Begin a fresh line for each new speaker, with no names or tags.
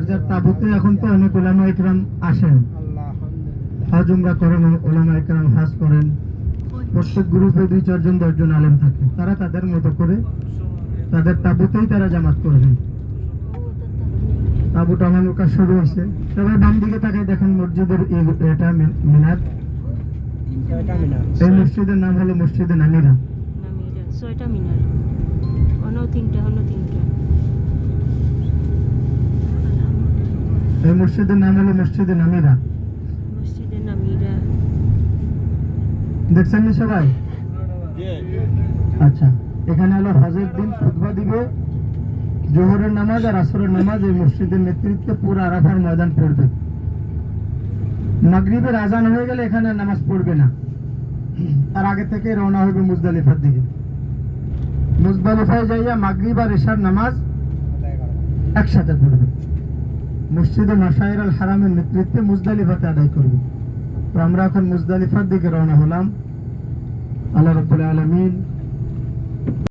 যার তাবুতে এখন তো অনেক ওলামা ইকরাম আসেন, হজ উমরা করেন, ওলামা ইকরাম হজ করেন। প্রত্যেক গ্রুপে 2-4 জন 10 জন আলেম থাকে, তারা তাদের মতো করে তাদের তাবুতেই তারা জামাত করবেন। তাবু টানানোর কাজ শুরু হয়েছে। সবাই বাম দিকে তাকাই দেখেন, মসজিদের এটা মিনার। এই মসজিদের নাম হলো মসজিদে নামিরা।
ছয়টা মিনার, অন্য তিনটা।
এই মসজিদের নাম হলো মসজিদে নামিরা। দেখছেন নি সবাই? আচ্ছা, এখানে হলো হজের দিন খুতবা দিবে, জোহরের নামাজ আর আসরের নামাজ এই মসজিদের নেতৃত্বে পুরো আরাফার ময়দান পড়বে। মাগরিবের আজান হয়ে গেলে এখানে নামাজ পড়বে না, তার আগে থেকে রওনা হবে মুজদালিফার দিকে। মুজদালিফায় যাইয়া মাগরিব আর ইশার নামাজ একসাথে পড়বে, মসজিদে মাশায়ের আল হারামের নেতৃত্বে মুজদালিফাতে আদায় করবে। তো আমরা এখন মুজদালিফার দিকে রওনা হলাম। আল্লাহ রাব্বুল আলামিন